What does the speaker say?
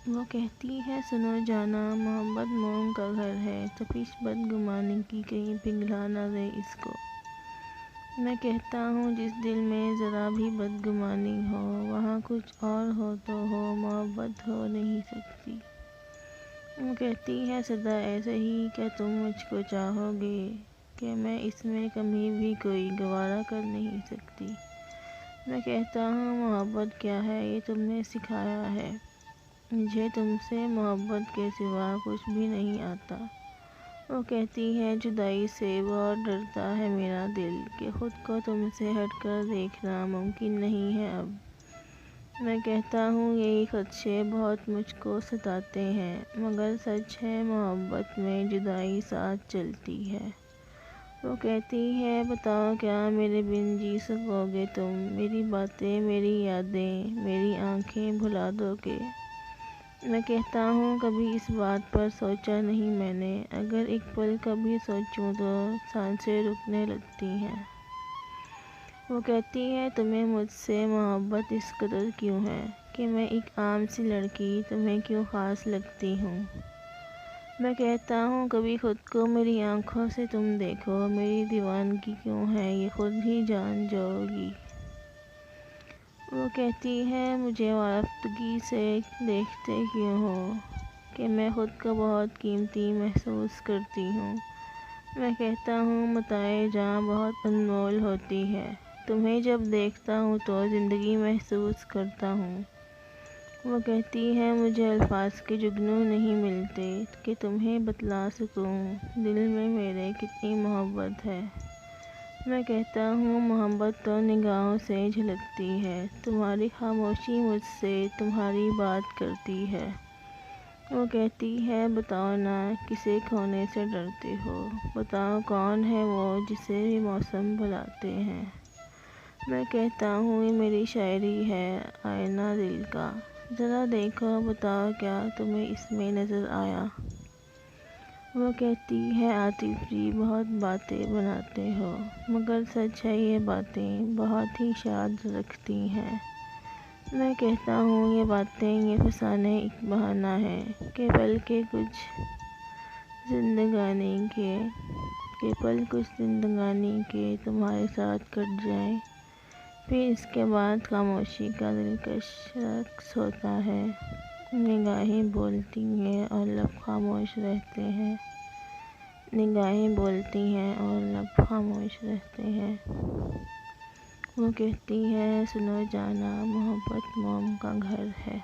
وہ کہتی ہے سنو جانا محبت موم کا گھر ہے، تپش بدگمانی کی کہیں پگھلا نہ دے اس کو۔ میں کہتا ہوں جس دل میں ذرا بھی بدگمانی ہو، وہاں کچھ اور ہو تو ہو، محبت ہو نہیں سکتی۔ وہ کہتی ہے سدا ایسے ہی کیا تم مجھ کو چاہو گے کہ میں اس میں کمی بھی کوئی گوارا کر نہیں سکتی۔ میں کہتا ہوں محبت کیا ہے یہ تم نے سکھایا ہے، مجھے تم سے محبت کے سوا کچھ بھی نہیں آتا۔ وہ کہتی ہے جدائی سے بہت ڈرتا ہے میرا دل، کہ خود کو تم سے ہٹ کر دیکھنا ممکن نہیں ہے اب۔ میں کہتا ہوں یہی خدشے بہت مجھ کو ستاتے ہیں، مگر سچ ہے محبت میں جدائی ساتھ چلتی ہے۔ وہ کہتی ہے بتاؤ کیا میرے بن جی سکو گے تم، میری باتیں میری یادیں میری آنکھیں بھلا دو گے۔ میں کہتا ہوں کبھی اس بات پر سوچا نہیں میں نے، اگر ایک پل کبھی سوچوں تو سانسیں رکنے لگتی ہیں۔ وہ کہتی ہے تمہیں مجھ سے محبت اس قدر کیوں ہے، کہ میں ایک عام سی لڑکی تمہیں کیوں خاص لگتی ہوں۔ میں کہتا ہوں کبھی خود کو میری آنکھوں سے تم دیکھو، میری دیوانگی کیوں ہے یہ خود ہی جان جاؤ گی۔ وہ کہتی ہے مجھے وارفتگی سے دیکھتے کیوں ہو، کہ میں خود کو بہت قیمتی محسوس کرتی ہوں۔ میں کہتا ہوں متاع جاں بہت انمول ہوتی ہے، تمہیں جب دیکھتا ہوں تو زندگی محسوس کرتا ہوں۔ وہ کہتی ہے مجھے الفاظ کے جگنو نہیں ملتے کہ تمہیں بتلا سکوں دل میں میرے کتنی محبت ہے۔ میں کہتا ہوں محبت تو نگاہوں سے جھلکتی ہے، تمہاری خاموشی مجھ سے تمہاری بات کرتی ہے۔ وہ کہتی ہے بتاؤ نا کسے کھونے سے ڈرتے ہو، بتاؤ کون ہے وہ جسے بھی موسم بھلاتے ہیں۔ میں کہتا ہوں یہ میری شاعری ہے آئینہ دل کا، ذرا دیکھو بتاؤ کیا تمہیں اس میں نظر آیا۔ وہ کہتی ہے عاطف جی بہت باتیں بناتے ہو، مگر سچ ہے یہ باتیں بہت ہی شاد رکھتی ہیں۔ میں کہتا ہوں یہ باتیں یہ فسانے ایک بہانہ ہے، کہ پل کچھ زندگانی کے تمہارے ساتھ کٹ جائیں، پھر اس کے بعد خاموشی کا دلکش رقص ہوتا ہے۔ نگاہیں بولتی ہیں اور لب خاموش رہتے ہیں، نگاہیں بولتی ہیں اور لب خاموش رہتے ہیں۔ وہ کہتی ہے سنو جانا محبت موم کا گھر ہے۔